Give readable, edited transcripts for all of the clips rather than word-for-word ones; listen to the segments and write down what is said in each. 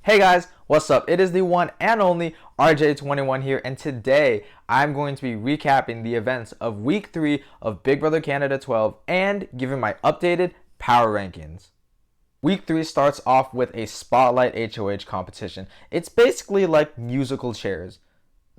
Hey guys, what's up? It is the one and only RJ21 here, and today I'm going to be recapping the events of Week 3 of Big Brother Canada 12 and giving my updated power rankings. Week 3 starts off with a Spotlight HOH competition. It's basically like musical chairs.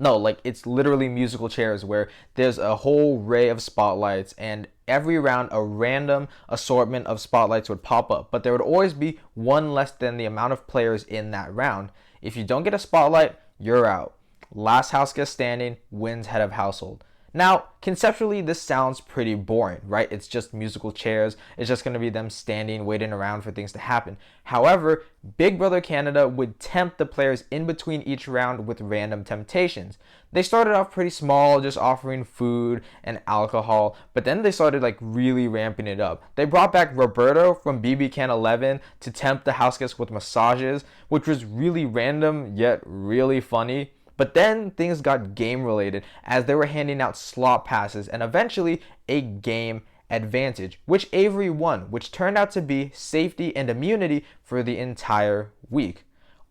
No, like it's literally musical chairs where there's a whole array of spotlights, and every round a random assortment of spotlights would pop up, but there would always be one less than the amount of players in that round. If you don't get a spotlight, you're out. Last house guest standing wins head of household. Now, conceptually, this sounds pretty boring, right? It's just musical chairs. It's just going to be them standing, waiting around for things to happen. However, Big Brother Canada would tempt the players in between each round with random temptations. They started off pretty small, just offering food and alcohol, but then they started really ramping it up. They brought back Roberto from BB Can 11 to tempt the house guests with massages, which was really random yet really funny. But then things got game related as they were handing out slot passes and eventually a game advantage, which Avery won, which turned out to be safety and immunity for the entire week.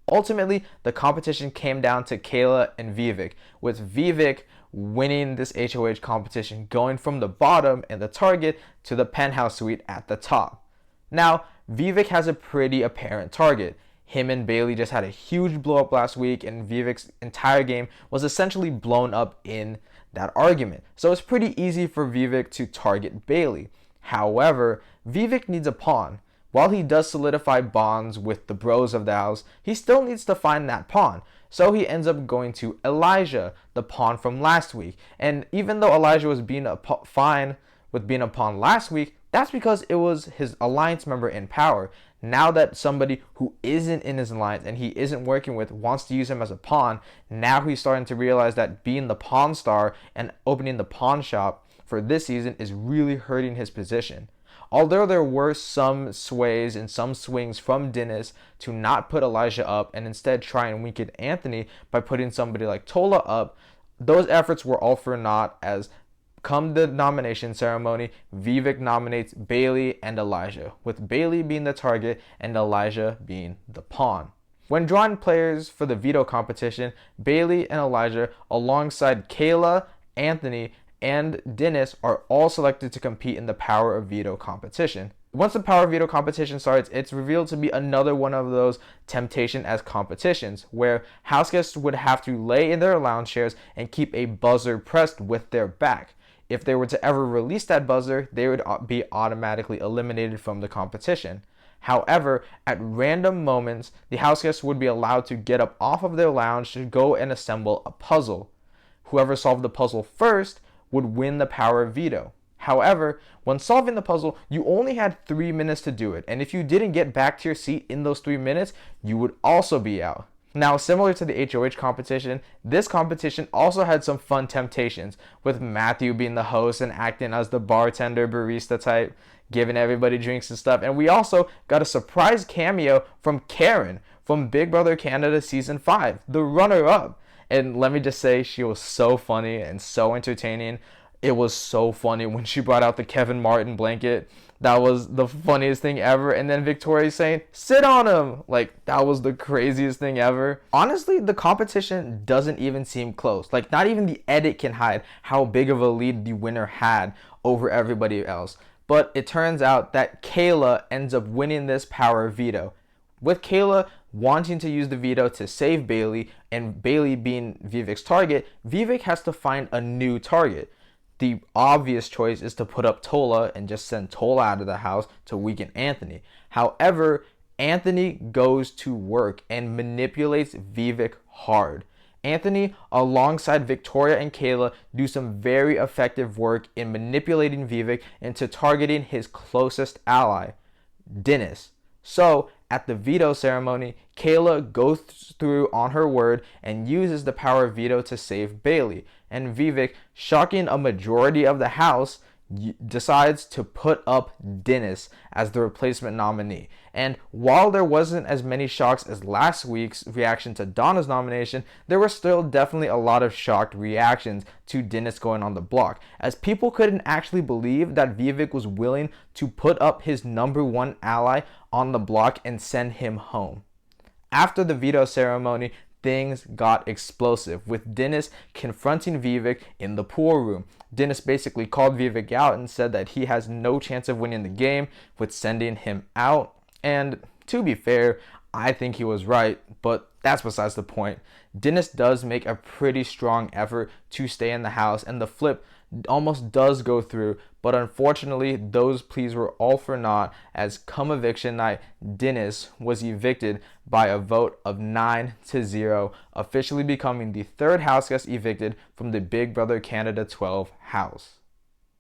Ultimately, the competition came down to Kayla and Vivek, with Vivek winning this HOH competition, going from the bottom and the target to the penthouse suite at the top. Now, Vivek has a pretty apparent target. Him and Bayleigh just had a huge blow up last week, and Vivek's entire game was essentially blown up in that argument. So it's pretty easy for Vivek to target Bayleigh. However, Vivek needs a pawn. While he does solidify bonds with the bros of the house, he still needs to find that pawn. So he ends up going to Elijah, the pawn from last week. And even though Elijah was fine with being a pawn last week, that's because it was his alliance member in power. Now that somebody who isn't in his alliance and he isn't working with wants to use him as a pawn, now he's starting to realize that being the pawn star and opening the pawn shop for this season is really hurting his position. Although there were some sways and some swings from Dinis to not put Elijah up and instead try and weaken Anthony by putting somebody like Tola up, those efforts were all for naught as come the nomination ceremony, Vivek nominates Bayleigh and Elijah, with Bayleigh being the target and Elijah being the pawn. When drawing players for the veto competition, Bayleigh and Elijah, alongside Kayla, Anthony, and Dinis, are all selected to compete in the Power of Veto competition. Once the Power of Veto competition starts, it's revealed to be another one of those temptation as competitions, where house guests would have to lay in their lounge chairs and keep a buzzer pressed with their back. If they were to ever release that buzzer, they would be automatically eliminated from the competition. However, at random moments, the house guests would be allowed to get up off of their lounge to go and assemble a puzzle. Whoever solved the puzzle first would win the power of veto. However, when solving the puzzle, you only had 3 minutes to do it, and if you didn't get back to your seat in those 3 minutes, you would also be out. Now, similar to the HOH competition, this competition also had some fun temptations, with Matthew being the host and acting as the bartender barista type, giving everybody drinks and stuff. And we also got a surprise cameo from Karen from Big Brother Canada Season 5, the runner-up. And let me just say, she was so funny and so entertaining. It was so funny when she brought out the Kevin Martin blanket. That was the funniest thing ever. And then Victoria saying, "Sit on him." That was the craziest thing ever. Honestly, the competition doesn't even seem close. Not even the edit can hide how big of a lead the winner had over everybody else. But it turns out that Kayla ends up winning this power veto. With Kayla wanting to use the veto to save Bayleigh, and Bayleigh being Vivek's target, Vivek has to find a new target. The obvious choice is to put up Tola and just send Tola out of the house to weaken Anthony. However, Anthony goes to work and manipulates Vivek hard. Anthony, alongside Victoria and Kayla, do some very effective work in manipulating Vivek into targeting his closest ally, Dinis. So, at the veto ceremony, Kayla goes through on her word and uses the power of veto to save Bayleigh. And Vivek, shocking a majority of the house, decides to put up Dinis as the replacement nominee. And while there wasn't as many shocks as last week's reaction to Donna's nomination, there were still definitely a lot of shocked reactions to Dinis going on the block, as people couldn't actually believe that Vivek was willing to put up his number one ally on the block and send him home. after the veto ceremony, things got explosive, with Dinis confronting Vivek in the pool room. Dinis basically called Vivek out and said that he has no chance of winning the game, with sending him out. And to be fair, I think he was right, but that's besides the point. Dinis does make a pretty strong effort to stay in the house, and the flip almost does go through, but unfortunately those pleas were all for naught, as come eviction night, Dinis was evicted by a vote of 9-0, officially becoming the third HouseGuest evicted from the Big Brother Canada 12 house.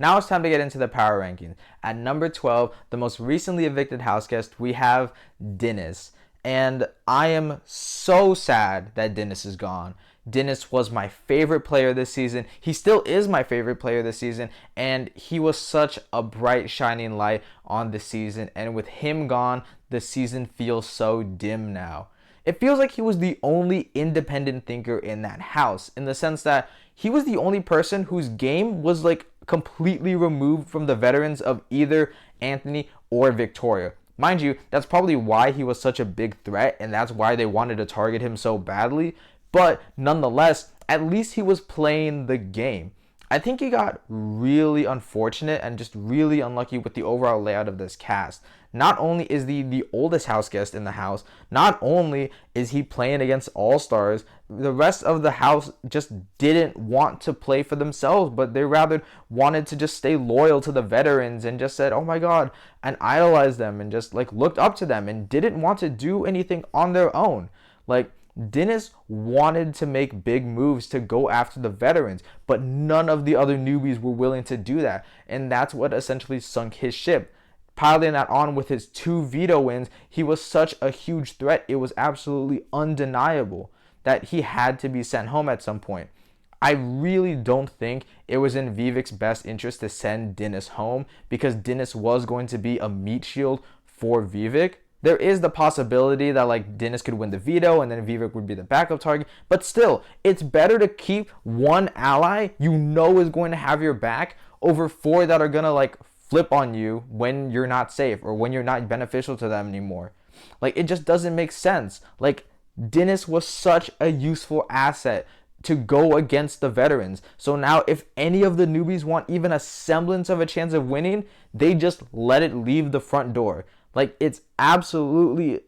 Now it's time to get into the power rankings. At number 12, the most recently evicted HouseGuest, we have Dinis. And I am so sad that Dinis is gone. Dinis was my favorite player this season. He still is my favorite player this season. And he was such a bright, shining light on the season. And with him gone, the season feels so dim now. It feels like he was the only independent thinker in that house, in the sense that he was the only person whose game was like completely removed from the veterans of either Anthony or Victoria. Mind you, that's probably why he was such a big threat, and that's why they wanted to target him so badly. But nonetheless, at least he was playing the game. I think he got really unfortunate and just really unlucky with the overall layout of this cast. Not only is he the oldest HouseGuest in the house, not only is he playing against all-stars, the rest of the house just didn't want to play for themselves, but they rather wanted to just stay loyal to the veterans and just said, oh my god, and idolized them and just like looked up to them and didn't want to do anything on their own. Like, Dinis wanted to make big moves to go after the veterans, but none of the other newbies were willing to do that, and that's what essentially sunk his ship. Piling that on with his 2 veto wins, he was such a huge threat, it was absolutely undeniable that he had to be sent home at some point. I really don't think it was in Vivek's best interest to send Dinis home, because Dinis was going to be a meat shield for Vivek. There is the possibility that like Dinis could win the veto and then Vivek would be the backup target. But still, it's better to keep one ally you know is going to have your back over 4 that are going to like flip on you when you're not safe or when you're not beneficial to them anymore. Like, it just doesn't make sense. Like, Dinis was such a useful asset to go against the veterans. So now if any of the newbies want even a semblance of a chance of winning, they just let it leave the front door. Like, it's absolutely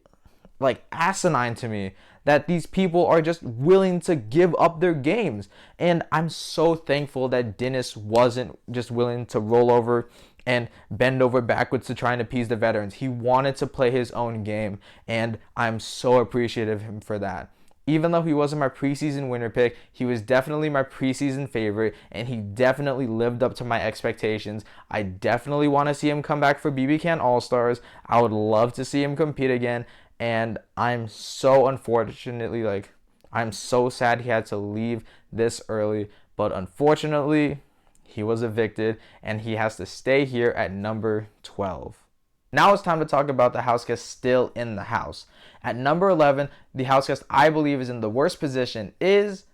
like asinine to me that these people are just willing to give up their games. And I'm so thankful that Dinis wasn't just willing to roll over and bend over backwards to try and appease the veterans. He wanted to play his own game, and I'm so appreciative of him for that. Even though he wasn't my preseason winner pick, he was definitely my preseason favorite, and he definitely lived up to my expectations. I definitely want to see him come back for BB Can All-Stars. I would love to see him compete again, and I'm so unfortunately, like, I'm so sad he had to leave this early, but unfortunately, he was evicted, and he has to stay here at number 12. Now it's time to talk about the HouseGuest still in the house. At number 11, the HouseGuest I believe is in the worst position is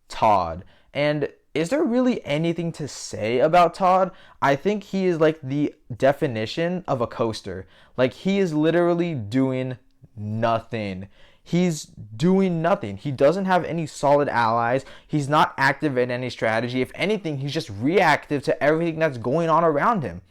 Todd. And is there really anything to say about Todd? I think he is like the definition of a coaster. Like, he is literally doing nothing. He's doing nothing. He doesn't have any solid allies. He's not active in any strategy. If anything, he's just reactive to everything that's going on around him.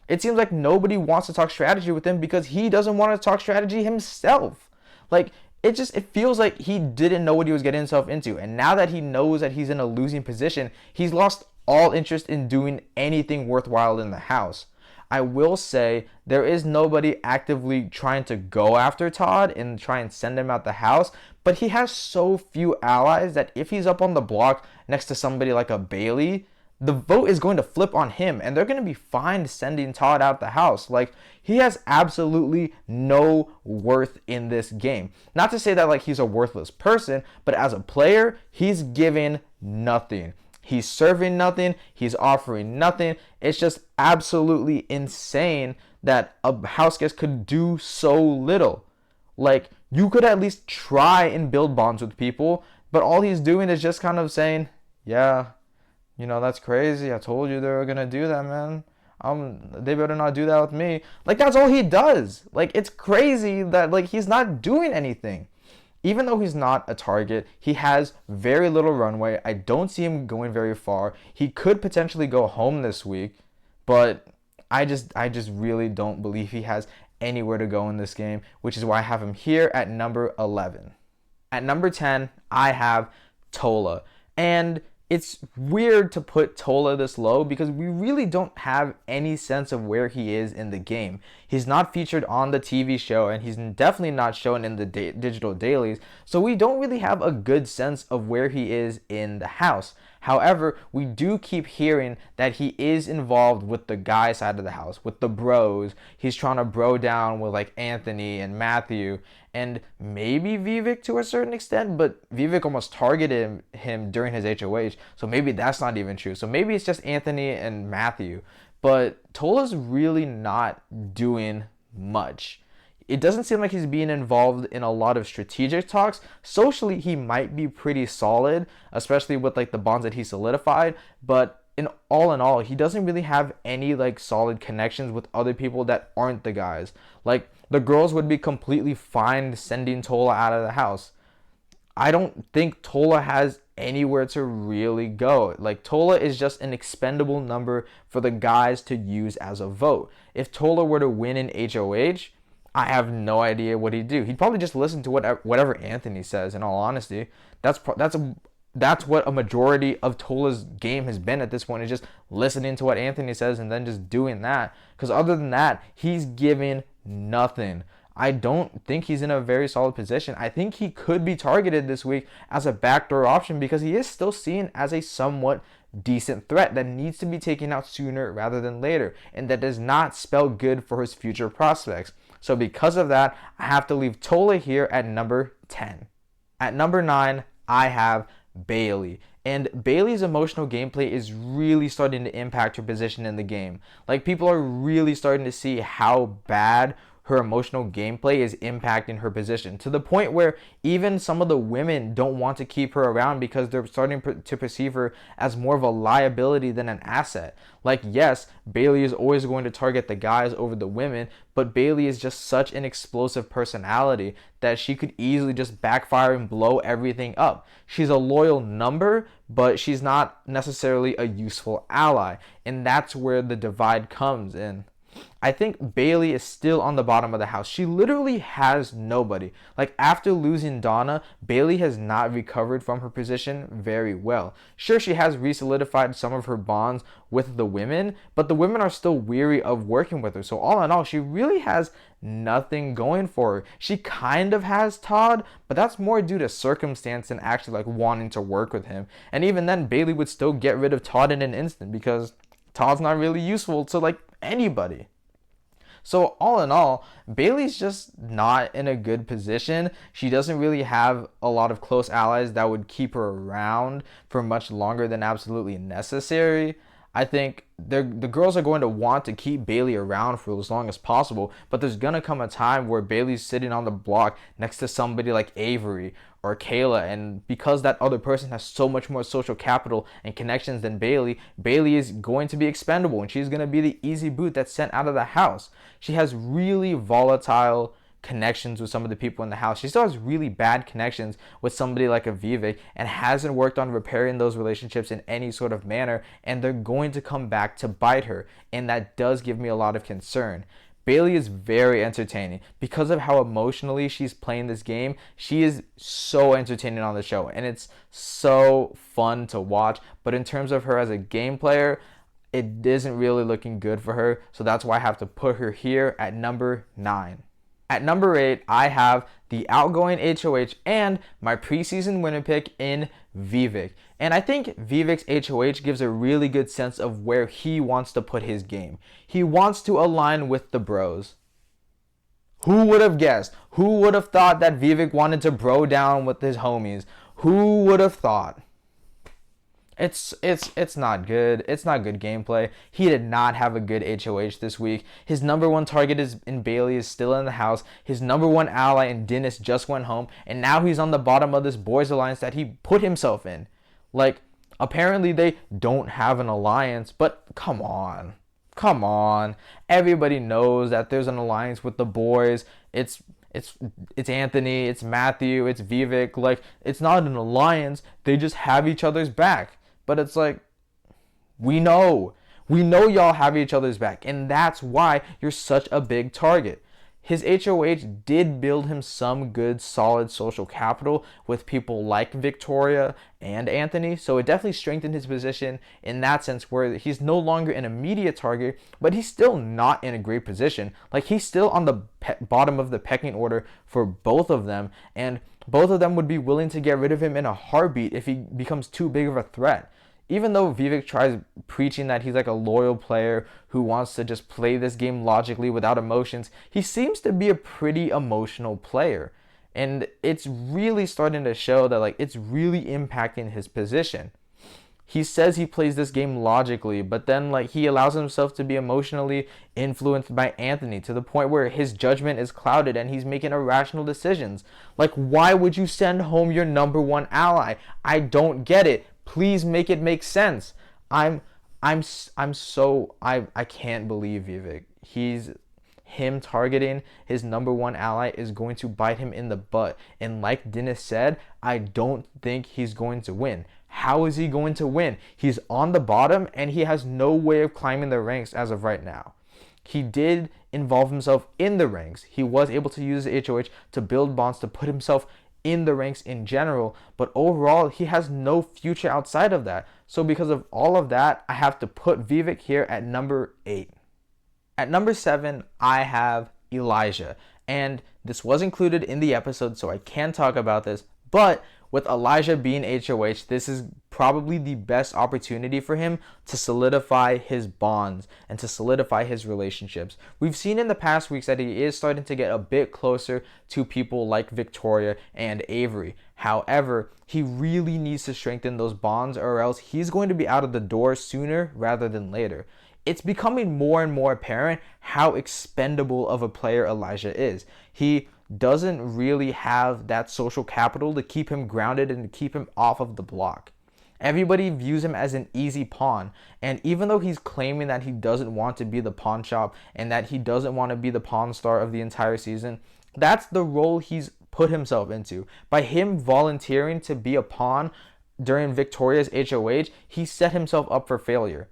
It seems like nobody wants to talk strategy with him because he doesn't want to talk strategy himself. Like, it feels like he didn't know what he was getting himself into. And now that he knows that he's in a losing position, he's lost all interest in doing anything worthwhile in the house. I will say there is nobody actively trying to go after Todd and try and send him out the house, but he has so few allies that if he's up on the block next to somebody like a Bayleigh, the vote is going to flip on him, and they're going to be fine sending Todd out the house. Like, he has absolutely no worth in this game. Not to say that like he's a worthless person, but as a player, he's giving nothing. He's serving nothing. He's offering nothing. It's just absolutely insane that a HouseGuest could do so little. Like, you could at least try and build bonds with people, but all he's doing is just kind of saying, yeah, you know, that's crazy. I told you they were going to do that, man. They better not do that with me. Like, that's all he does. Like, it's crazy that, like, he's not doing anything. even though he's not a target, he has very little runway. I don't see him going very far. He could potentially go home this week, but I just really don't believe he has anywhere to go in this game, which is why I have him here at number 11. At number 10, I have Tola. And it's weird to put Tola this low because we really don't have any sense of where he is in the game. He's not featured on the TV show, and he's definitely not shown in the digital dailies, so we don't really have a good sense of where he is in the house. However, we do keep hearing that he is involved with the guy side of the house, with the bros. He's trying to bro down with like Anthony and Matthew and maybe Vivek to a certain extent, but Vivek almost targeted him during his HOH, so maybe that's not even true. So maybe it's just Anthony and Matthew, but Tola's really not doing much. It doesn't seem like he's being involved in a lot of strategic talks. Socially, he might be pretty solid, especially with like the bonds that he solidified, but in all, he doesn't really have any like solid connections with other people that aren't the guys. Like the girls would be completely fine sending Tola out of the house. I don't think Tola has anywhere to really go. Like Tola is just an expendable number for the guys to use as a vote. If Tola were to win in HOH, I have no idea what he'd do. He'd probably just listen to whatever Anthony says. In all honesty, that's what a majority of Tola's game has been at this point, is just listening to what Anthony says and then just doing that. Because other than that, he's giving nothing. I don't think he's in a very solid position. I think he could be targeted this week as a backdoor option because he is still seen as a somewhat decent threat that needs to be taken out sooner rather than later, and that does not spell good for his future prospects. So because of that, I have to leave Tola here at number 10. At number 9, I have Bayleigh. And Bayleigh's emotional gameplay is really starting to impact her position in the game. Like, people are really starting to see how bad her emotional gameplay is impacting her position, to the point where even some of the women don't want to keep her around because they're starting to perceive her as more of a liability than an asset. Like, yes, Bayleigh is always going to target the guys over the women, but Bayleigh is just such an explosive personality that she could easily just backfire and blow everything up. She's a loyal number, but she's not necessarily a useful ally, and that's where the divide comes in. I think Bayleigh is still on the bottom of the house. She literally has nobody. Like, after losing Donna, Bayleigh has not recovered from her position very well. Sure, she has re-solidified some of her bonds with the women, but the women are still weary of working with her. So all in all, she really has nothing going for her. She kind of has Todd, but that's more due to circumstance than actually like wanting to work with him. And even then, Bayleigh would still get rid of Todd in an instant because Todd's not really useful to like anybody. So all in all, Bayleigh's just not in a good position. She doesn't really have a lot of close allies that would keep her around for much longer than absolutely necessary. I think the girls are going to want to keep Bayleigh around for as long as possible, but there's going to come a time where Bayleigh's sitting on the block next to somebody like Avery or Kayla, and because that other person has so much more social capital and connections than Bayleigh, Bayleigh is going to be expendable, and she's going to be the easy boot that's sent out of the house. She has really volatile connections with some of the people in the house. She still has really bad connections with somebody like a Vivek and hasn't worked on repairing those relationships in any sort of manner, and they're going to come back to bite her, and that does give me a lot of concern. Bayleigh is very entertaining. Because of how emotionally she's playing this game, she is so entertaining on the show, and it's so fun to watch. But in terms of her as a game player, it isn't really looking good for her, so that's why I have to put her here at number 9. At number 8, I have the outgoing HOH and my preseason winner pick in Vivek. And I think Vivek's HOH gives a really good sense of where he wants to put his game. He wants to align with the bros. Who would have guessed? Who would have thought that Vivek wanted to bro down with his homies? Who would have thought? It's not good. It's not good gameplay. He did not have a good HOH this week. His number one target in Bayleigh is still in the house. His number one ally in Dinis just went home, and now he's on the bottom of this boys alliance that he put himself in. Like, apparently they don't have an alliance, but come on. Come on. Everybody knows that there's an alliance with the boys. It's It's Anthony, it's Matthew, it's Vivek. Like, it's not an alliance. They just have each other's back. But it's like, we know. We know y'all have each other's back, and that's why you're such a big target. His HOH did build him some good, solid social capital with people like Victoria and Anthony, so it definitely strengthened his position in that sense where he's no longer an immediate target, but he's still not in a great position. Like, he's still on the bottom of the pecking order for both of them, and both of them would be willing to get rid of him in a heartbeat if he becomes too big of a threat. Even though Vivek tries preaching that he's like a loyal player who wants to just play this game logically without emotions, he seems to be a pretty emotional player. And it's really starting to show that like it's really impacting his position. He says he plays this game logically, but then like he allows himself to be emotionally influenced by Anthony to the point where his judgment is clouded and he's making irrational decisions. Like, why would you send home your number one ally? I don't get it. Please make it make sense. I can't believe Vivek. Him targeting his number one ally is going to bite him in the butt. And like Dinis said, I don't think he's going to win. How is he going to win? He's on the bottom and he has no way of climbing the ranks as of right now. He did involve himself in the ranks. He was able to use the HOH to build bonds to put himself in the ranks in general, but overall he has no future outside of that. So because of all of that, I have to put Vivek here at number 8. At number 7, I have Elijah, and this was included in the episode, so I can talk about this, but with Elijah being HOH, this is probably the best opportunity for him to solidify his bonds and to solidify his relationships. We've seen in the past weeks that he is starting to get a bit closer to people like Victoria and Avery. However, he really needs to strengthen those bonds or else he's going to be out of the door sooner rather than later. It's becoming more and more apparent how expendable of a player Elijah is. He doesn't really have that social capital to keep him grounded and to keep him off of the block. Everybody views him as an easy pawn, and even though he's claiming that he doesn't want to be the pawn shop and that he doesn't want to be the pawn star of the entire season, that's the role he's put himself into. By him volunteering to be a pawn during Victoria's HOH, he set himself up for failure.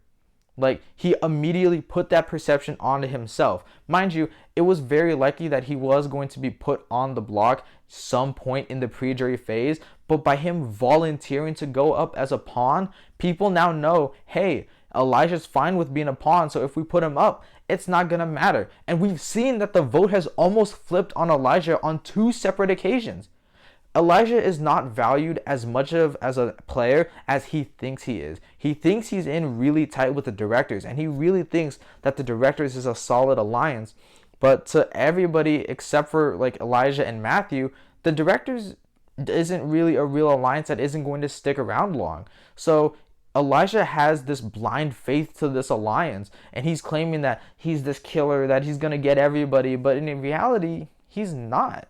Like, he immediately put that perception onto himself. Mind you, it was very likely that he was going to be put on the block some point in the pre-jury phase, but by him volunteering to go up as a pawn, people now know, hey, Elijah's fine with being a pawn, so if we put him up, it's not going to matter. And we've seen that the vote has almost flipped on Elijah on 2 separate occasions. Elijah is not valued as much as a player as he thinks he is. He thinks he's in really tight with the directors, and he really thinks that the directors is a solid alliance. But to everybody except for like Elijah and Matthew, the directors isn't really a real alliance that isn't going to stick around long. So Elijah has this blind faith to this alliance, and he's claiming that he's this killer, that he's going to get everybody, but in reality, he's not.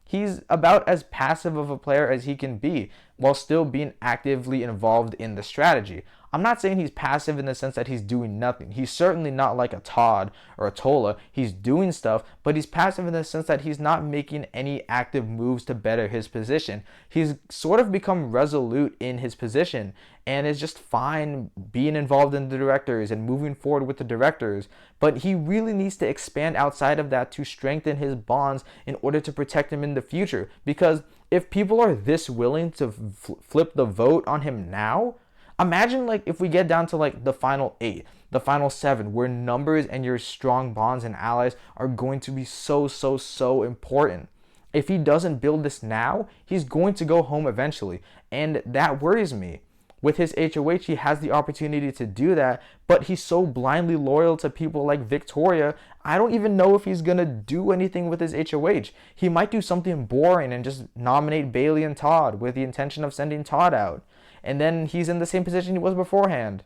He's about as passive of a player as he can be while still being actively involved in the strategy. I'm not saying he's passive in the sense that he's doing nothing. He's certainly not like a Todd or a Tola. He's doing stuff, but he's passive in the sense that he's not making any active moves to better his position. He's sort of become resolute in his position and is just fine being involved in the directors and moving forward with the directors. But he really needs to expand outside of that to strengthen his bonds in order to protect him in the future. Because if people are this willing to flip the vote on him now, imagine like if we get down to like the final 8, the final 7, where numbers and your strong bonds and allies are going to be so important. If he doesn't build this now, he's going to go home eventually, and that worries me. With his HOH, he has the opportunity to do that, but he's so blindly loyal to people like Victoria, I don't even know if he's going to do anything with his HOH. He might do something boring and just nominate Bayleigh and Todd with the intention of sending Todd out. And then he's in the same position he was beforehand.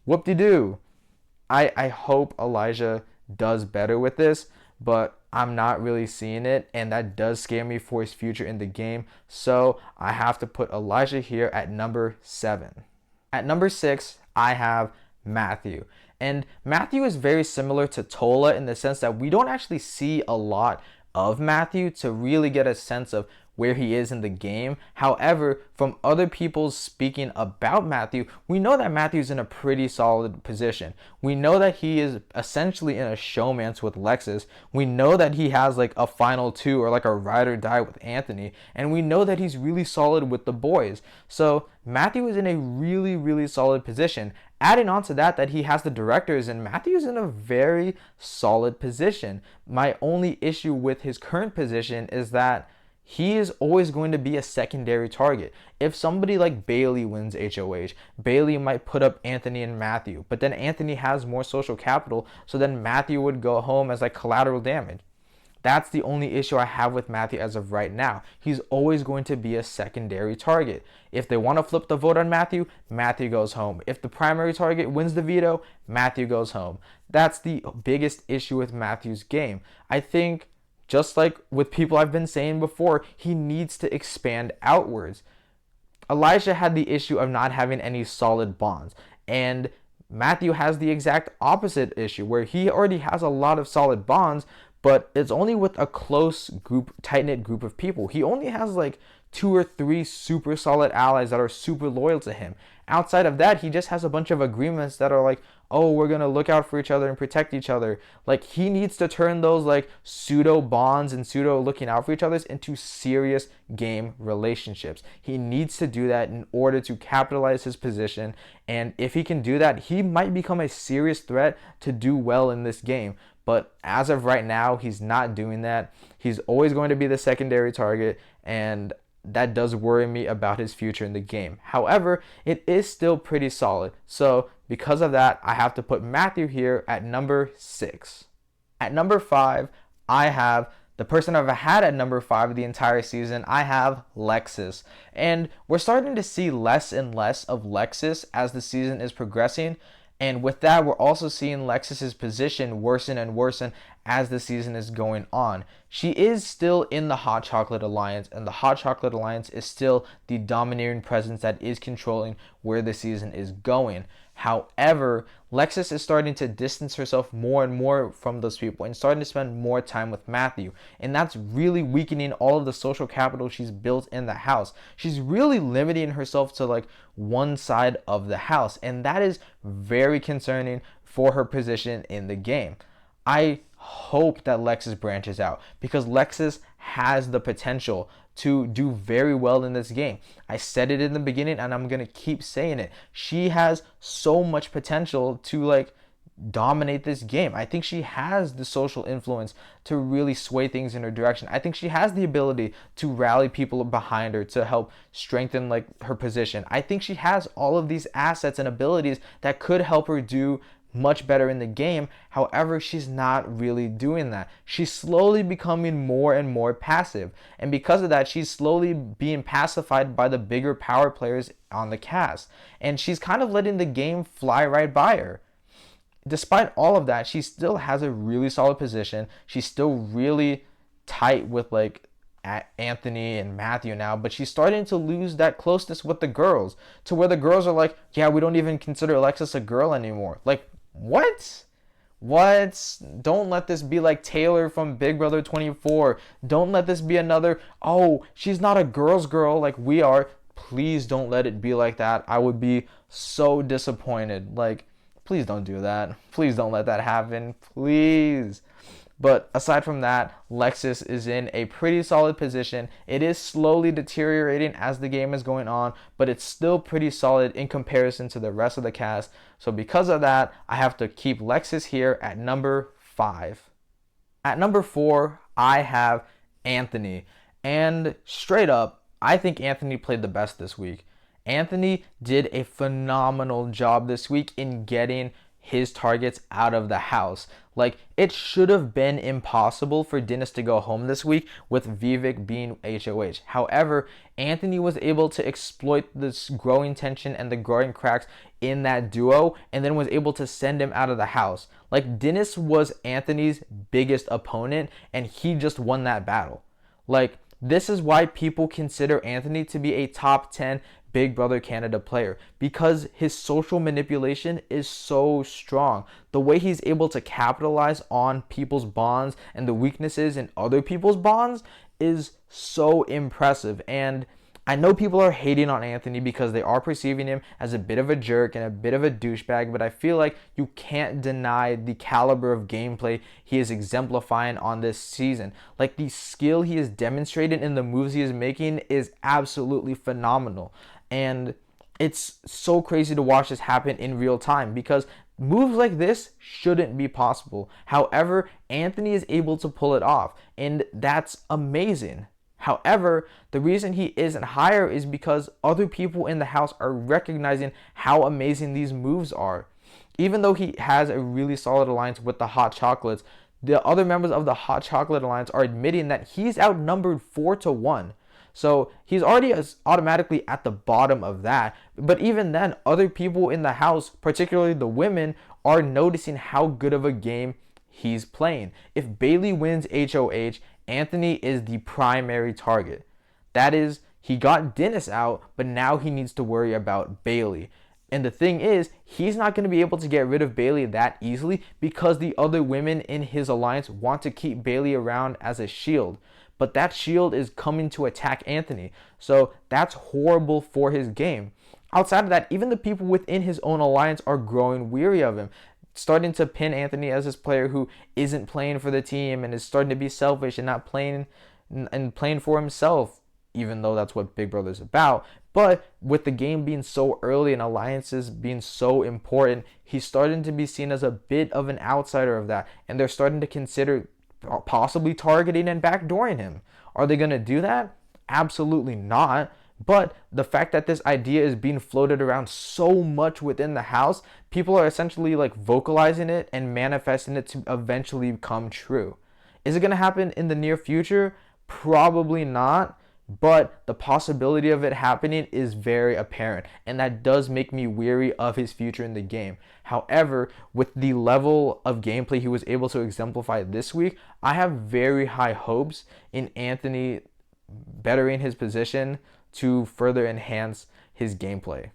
Whoop-de-doo. I hope Elijah does better with this, but I'm not really seeing it, and that does scare me for his future in the game. So I have to put Elijah here at number 7. At number 6, I have Matthew. And Matthew is very similar to Tola in the sense that we don't actually see a lot of Matthew to really get a sense of where he is in the game. However, from other people speaking about Matthew, we know that Matthew's in a pretty solid position. We know that he is essentially in a showmance with Lexus. We know that he has like a final two or like a ride or die with Anthony. And we know that he's really solid with the boys. So Matthew is in a really, really solid position. Adding on to that he has the directors, and Matthew's in a very solid position. My only issue with his current position is that he is always going to be a secondary target. If somebody like Bayleigh wins HOH, Bayleigh might put up Anthony and Matthew, but then Anthony has more social capital, so then Matthew would go home as like collateral damage. That's the only issue I have with Matthew as of right now. He's always going to be a secondary target. If they want to flip the vote on Matthew, Matthew goes home. If the primary target wins the veto, Matthew goes home. That's the biggest issue with Matthew's game. I think, just like with people I've been saying before, he needs to expand outwards. Elijah had the issue of not having any solid bonds, and Matthew has the exact opposite issue where he already has a lot of solid bonds, but it's only with a close group, tight-knit group of people. He only has like 2 or 3 super solid allies that are super loyal to him. Outside of that, he just has a bunch of agreements that are like, oh, we're going to look out for each other and protect each other. Like, he needs to turn those like pseudo bonds and pseudo looking out for each other into serious game relationships. He needs to do that in order to capitalize his position. And if he can do that, he might become a serious threat to do well in this game. But as of right now, he's not doing that. He's always going to be the secondary target, and that does worry me about his future in the game. However, it is still pretty solid. So because of that, I have to put Matthew here at number 6. At number 5, I have the person I've had at number 5 the entire season. I have Lexus. And we're starting to see less and less of Lexus as the season is progressing. And with that, we're also seeing Lexus's position worsen and worsen as the season is going on. She is still in the Hot Chocolate Alliance, and the Hot Chocolate Alliance is still the domineering presence that is controlling where the season is going. However, Lexus is starting to distance herself more and more from those people and starting to spend more time with Matthew. And that's really weakening all of the social capital she's built in the house. She's really limiting herself to like one side of the house. And that is very concerning for her position in the game. I hope that Lexus branches out because Lexus has the potential to do very well in this game. I said it in the beginning and I'm going to keep saying it. She has so much potential to like dominate this game. I think she has the social influence to really sway things in her direction. I think she has the ability to rally people behind her to help strengthen like her position. I think she has all of these assets and abilities that could help her do much better in the game. However, she's not really doing that. She's slowly becoming more and more passive. And because of that, she's slowly being pacified by the bigger power players on the cast. And she's kind of letting the game fly right by her. Despite all of that, she still has a really solid position. She's still really tight with like Anthony and Matthew now, but she's starting to lose that closeness with the girls to where the girls are like, yeah, we don't even consider Lexus a girl anymore. Like, what? Don't let this be like Taylor from Big Brother 24. Don't let this be another, oh, she's not a girl's girl like we are. Please don't let it be like that. I would be so disappointed. Like, please don't do that. Please don't let that happen. Please. But aside from that, Lexus is in a pretty solid position. It is slowly deteriorating as the game is going on, but it's still pretty solid in comparison to the rest of the cast. So because of that, I have to keep Lexus here at number 5. At number 4, I have Anthony. And straight up, I think Anthony played the best this week. Anthony did a phenomenal job this week in getting his targets out of the house. Like, it should have been impossible for Dinis to go home this week with Vivek being HOH. However, Anthony was able to exploit this growing tension and the growing cracks in that duo and then was able to send him out of the house. Like, Dinis was Anthony's biggest opponent and he just won that battle. Like, this is why people consider Anthony to be a top 10 Big Brother Canada player because his social manipulation is so strong. The way he's able to capitalize on people's bonds and the weaknesses in other people's bonds is so impressive. And I know people are hating on Anthony because they are perceiving him as a bit of a jerk and a bit of a douchebag, but I feel like you can't deny the caliber of gameplay he is exemplifying on this season. Like, the skill he is demonstrating in the moves he is making is absolutely phenomenal. And it's so crazy to watch this happen in real time because moves like this shouldn't be possible. However, Anthony is able to pull it off, and that's amazing. However, the reason he isn't higher is because other people in the house are recognizing how amazing these moves are. Even though he has a really solid alliance with the Hot Chocolates, the other members of the Hot Chocolate Alliance are admitting that he's outnumbered 4-1. So he's already automatically at the bottom of that. But even then, other people in the house, particularly the women, are noticing how good of a game he's playing. If Bayleigh wins HOH, Anthony is the primary target. That is, he got Dinis out, but now he needs to worry about Bayleigh. And the thing is, he's not going to be able to get rid of Bayleigh that easily because the other women in his alliance want to keep Bayleigh around as a shield. But that shield is coming to attack Anthony. So that's horrible for his game. Outside of that, even the people within his own alliance are growing weary of him, starting to pin Anthony as this player who isn't playing for the team and is starting to be selfish and not playing for himself, even though that's what Big Brother's about. But with the game being so early and alliances being so important, he's starting to be seen as a bit of an outsider of that, and they're starting to consider possibly targeting and backdooring him. Are they going to do that? Absolutely not. But the fact that this idea is being floated around so much within the house, people are essentially like vocalizing it and manifesting it to eventually come true. Is it going to happen in the near future? Probably not. But the possibility of it happening is very apparent, and that does make me weary of his future in the game. However, with the level of gameplay he was able to exemplify this week, I have very high hopes in Anthony bettering his position to further enhance his gameplay.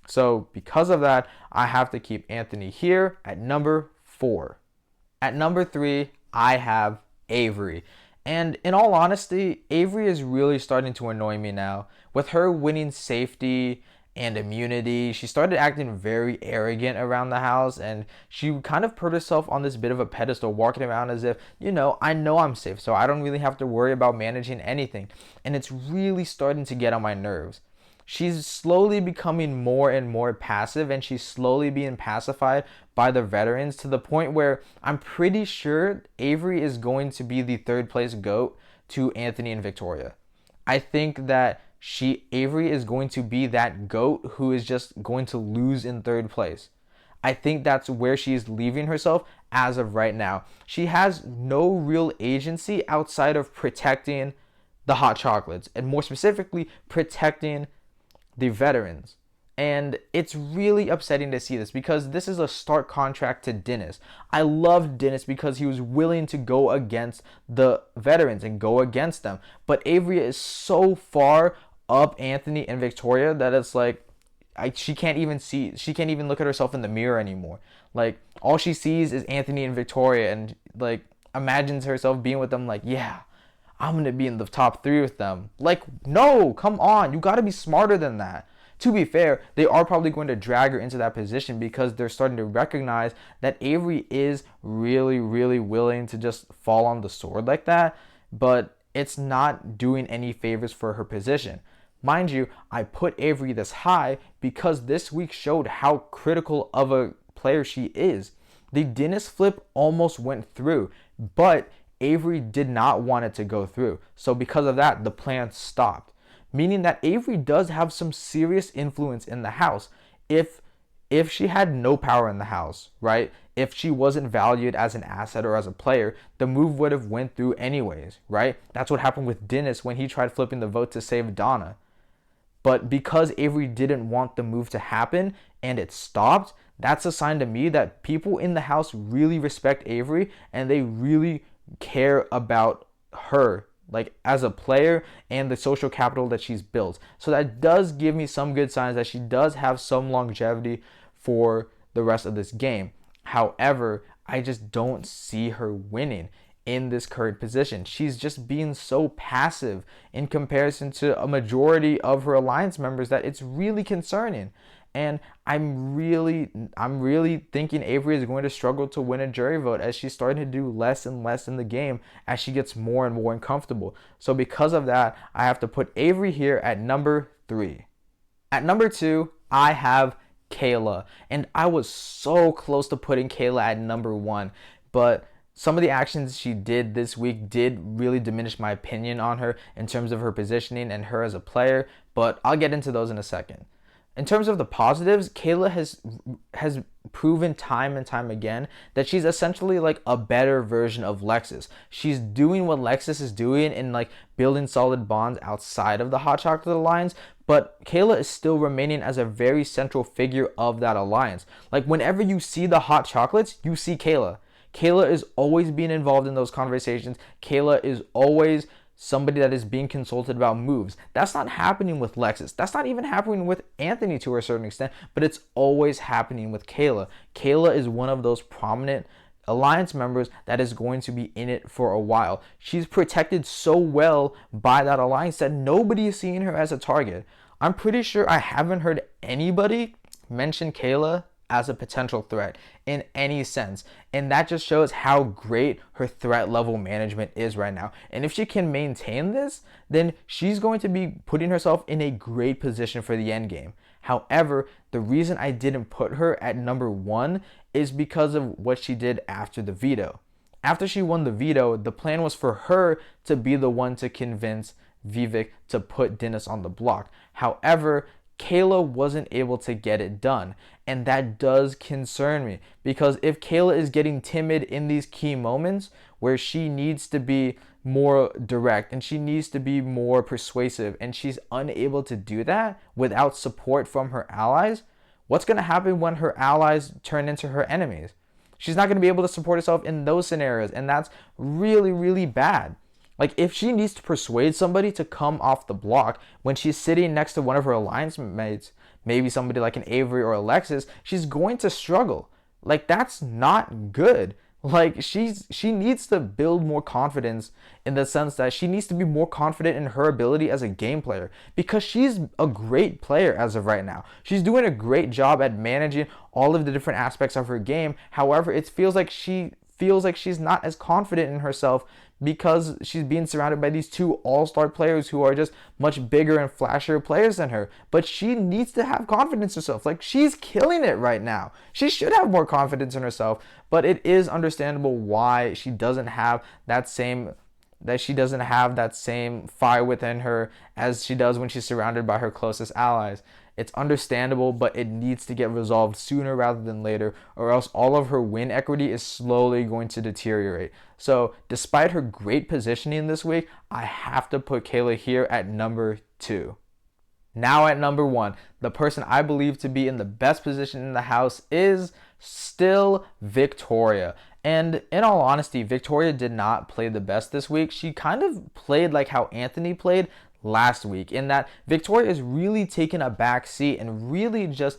So because of that, I have to keep Anthony here at number 4. At number 3, I have Avery. And in all honesty, Avery is really starting to annoy me now. With her winning safety and immunity, she started acting very arrogant around the house, and she kind of put herself on this bit of a pedestal, walking around as if, I know I'm safe, so I don't really have to worry about managing anything. And it's really starting to get on my nerves. She's slowly becoming more and more passive, and she's slowly being pacified by the veterans to the point where I'm pretty sure Avery is going to be the third place GOAT to Anthony and Victoria. I think that Avery is going to be that GOAT who is just going to lose in third place. I think that's where she's leaving herself as of right now. She has no real agency outside of protecting the Hot Chocolates, and more specifically, protecting the veterans. And it's really upsetting to see this because this is a stark contrast to Dinis. I loved Dinis because he was willing to go against the veterans and go against them. But Avery is so far up Anthony and Victoria that it's like she can't even look at herself in the mirror anymore. Like, all she sees is Anthony and Victoria, and like imagines herself being with them like, yeah, I'm going to be in the top 3 with them. Like, no, come on. You got to be smarter than that. To be fair, they are probably going to drag her into that position because they're starting to recognize that Avery is really, really willing to just fall on the sword like that, but it's not doing any favors for her position. Mind you, I put Avery this high because this week showed how critical of a player she is. The Dinis flip almost went through, but Avery did not want it to go through. So because of that, the plan stopped. Meaning that Avery does have some serious influence in the house. If she had no power in the house, right? If she wasn't valued as an asset or as a player, the move would have went through anyways, right? That's what happened with Dinis when he tried flipping the vote to save Donna. But because Avery didn't want the move to happen and it stopped, that's a sign to me that people in the house really respect Avery and they really care about her like as a player and the social capital that she's built. So that does give me some good signs that she does have some longevity for the rest of this game. However, I just don't see her winning in this current position. She's just being so passive in comparison to a majority of her alliance members that it's really concerning. And I'm really thinking Avery is going to struggle to win a jury vote as she's starting to do less and less in the game as she gets more and more uncomfortable. So because of that, I have to put Avery here at number 3. At number 2, I have Kayla. And I was so close to putting Kayla at number 1, but some of the actions she did this week did really diminish my opinion on her in terms of her positioning and her as a player, but I'll get into those in a second. In terms of the positives, Kayla has proven time and time again that she's essentially like a better version of Lexus. She's doing what Lexus is doing in like building solid bonds outside of the Hot Chocolate Alliance, but Kayla is still remaining as a very central figure of that alliance. Like whenever you see the Hot Chocolates, you see Kayla. Kayla is always being involved in those conversations. Kayla is always somebody that is being consulted about moves. That's not happening with Lexus. That's not even happening with Anthony to a certain extent, but it's always happening with Kayla. Kayla is one of those prominent alliance members that is going to be in it for a while. She's protected so well by that alliance that nobody is seeing her as a target. I'm pretty sure I haven't heard anybody mention Kayla as a potential threat in any sense. And that just shows how great her threat level management is right now. And if she can maintain this, then she's going to be putting herself in a great position for the end game. However, the reason I didn't put her at number 1 is because of what she did after the veto. After she won the veto, the plan was for her to be the one to convince Vivek to put Dinis on the block. However, Kayla wasn't able to get it done, and that does concern me because if Kayla is getting timid in these key moments where she needs to be more direct and she needs to be more persuasive and she's unable to do that without support from her allies, what's going to happen when her allies turn into her enemies? She's not going to be able to support herself in those scenarios, and that's really, really bad. Like, if she needs to persuade somebody to come off the block when she's sitting next to one of her alliance mates, maybe somebody like an Avery or a Lexus, she's going to struggle. Like, that's not good. Like, she needs to build more confidence in the sense that she needs to be more confident in her ability as a game player because she's a great player as of right now. She's doing a great job at managing all of the different aspects of her game. However, it feels like she's not as confident in herself because she's being surrounded by these two all-star players who are just much bigger and flashier players than her. But she needs to have confidence in herself. Like, she's killing it right now. She should have more confidence in herself, but it is understandable why she doesn't have that same fire within her as she does when she's surrounded by her closest allies. It's understandable, but it needs to get resolved sooner rather than later, or else all of her win equity is slowly going to deteriorate. So despite her great positioning this week, I have to put Kayla here at number 2. Now at number 1, the person I believe to be in the best position in the house is still Victoria. And in all honesty, Victoria did not play the best this week. She kind of played like how Anthony played last week, in that Victoria is really taking a back seat and really just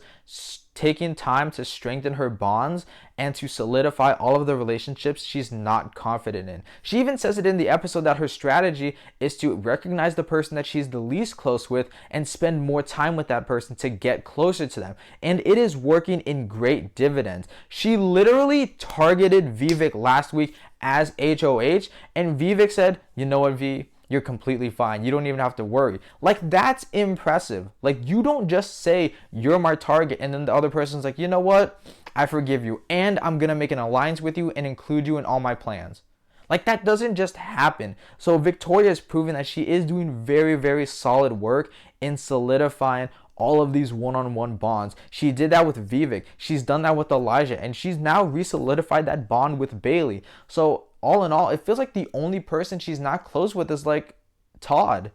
taking time to strengthen her bonds and to solidify all of the relationships she's not confident in. She even says it in the episode that her strategy is to recognize the person that she's the least close with and spend more time with that person to get closer to them. And it is working in great dividends. She literally targeted Vivek last week as HOH, and Vivek said, "You know what, V? You're completely fine. You don't even have to worry." Like, that's impressive. Like, you don't just say you're my target and then the other person's like, "You know what? I forgive you and I'm going to make an alliance with you and include you in all my plans." Like, that doesn't just happen. So Victoria has proven that she is doing very, very solid work in solidifying all of these one-on-one bonds. She did that with Vivek. She's done that with Elijah, and she's now re-solidified that bond with Bayleigh. So all in all, it feels like the only person she's not close with is like Todd.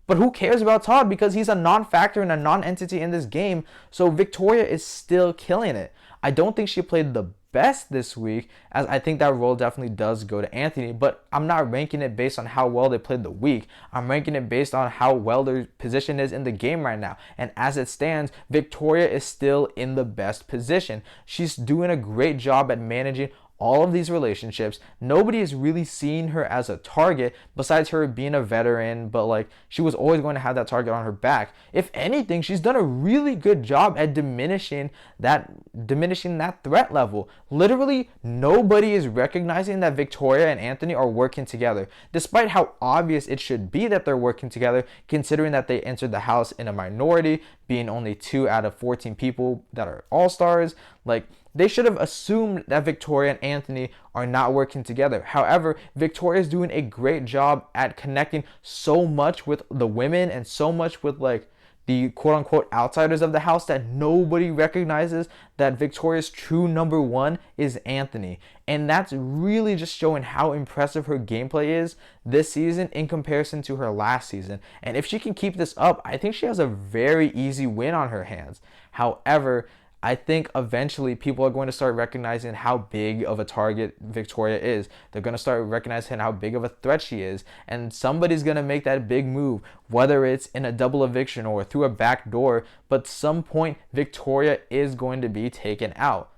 But who cares about Todd because he's a non-factor and a non-entity in this game. So Victoria is still killing it. I don't think she played the best this week, as I think that role definitely does go to Anthony, but I'm not ranking it based on how well they played the week. I'm ranking it based on how well their position is in the game right now. And as it stands, Victoria is still in the best position. She's doing a great job at managing all of these relationships. Nobody is really seeing her as a target besides her being a veteran, but like she was always going to have that target on her back. If anything, she's done a really good job at diminishing that threat level. Literally nobody is recognizing that Victoria and Anthony are working together, despite how obvious it should be that they're working together, considering that they entered the house in a minority, being only 2 out of 14 people that are all-stars. Like, they should have assumed that Victoria and Anthony are not working together. However, Victoria is doing a great job at connecting so much with the women and so much with like the quote-unquote outsiders of the house that nobody recognizes that Victoria's true number one is Anthony. And that's really just showing how impressive her gameplay is this season in comparison to her last season. And if she can keep this up, I think she has a very easy win on her hands. However, I think eventually people are going to start recognizing how big of a target Victoria is. They're going to start recognizing how big of a threat she is. And somebody's going to make that big move, whether it's in a double eviction or through a back door. But some point, Victoria is going to be taken out.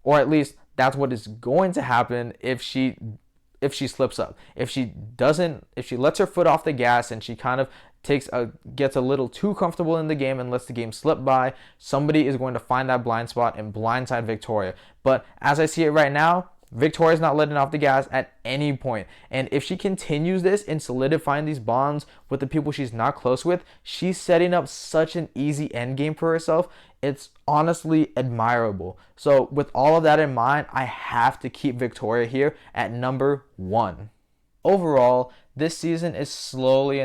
Or at least that's what is going to happen if she slips up. If she lets her foot off the gas and she kind of gets a little too comfortable in the game and lets the game slip by, somebody is going to find that blind spot and blindside Victoria. But as I see it right now, Victoria's not letting off the gas at any point. And if she continues this and solidifying these bonds with the people she's not close with, she's setting up such an easy end game for herself. It's honestly admirable. So with all of that in mind, I have to keep Victoria here at number 1. Overall, this season is slowly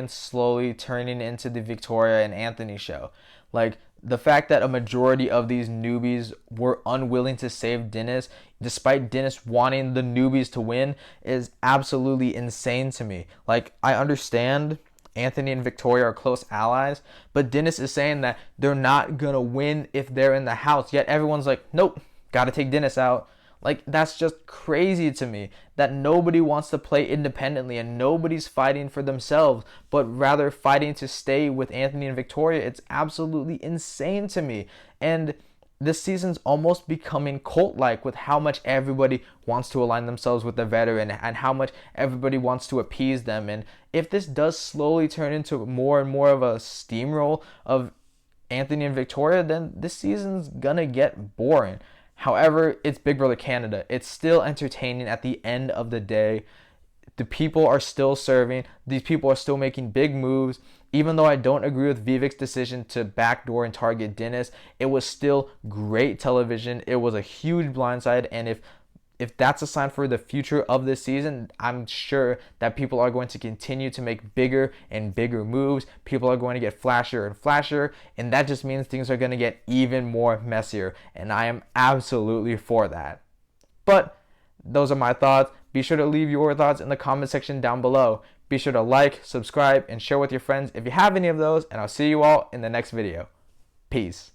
turning into the Victoria and Anthony show. Like, the fact that a majority of these newbies were unwilling to save Dinis, despite Dinis wanting the newbies to win, is absolutely insane to me. Like, I understand Anthony and Victoria are close allies, but Dinis is saying that they're not gonna win if they're in the house, yet everyone's like, nope, gotta take Dinis out. Like, that's just crazy to me that nobody wants to play independently and nobody's fighting for themselves, but rather fighting to stay with Anthony and Victoria. It's absolutely insane to me. And this season's almost becoming cult-like with how much everybody wants to align themselves with the veteran and how much everybody wants to appease them. And if this does slowly turn into more and more of a steamroll of Anthony and Victoria, then this season's gonna get boring. However, it's Big Brother Canada. It's still entertaining at the end of the day. The people are still serving. These people are still making big moves. Even though I don't agree with Vivek's decision to backdoor and target Dinis, it was still great television. It was a huge blindside. And if that's a sign for the future of this season, I'm sure that people are going to continue to make bigger and bigger moves. People are going to get flashier and flashier, and that just means things are going to get even more messier, and I am absolutely for that. But those are my thoughts. Be sure to leave your thoughts in the comment section down below. Be sure to like, subscribe, and share with your friends if you have any of those, and I'll see you all in the next video. Peace.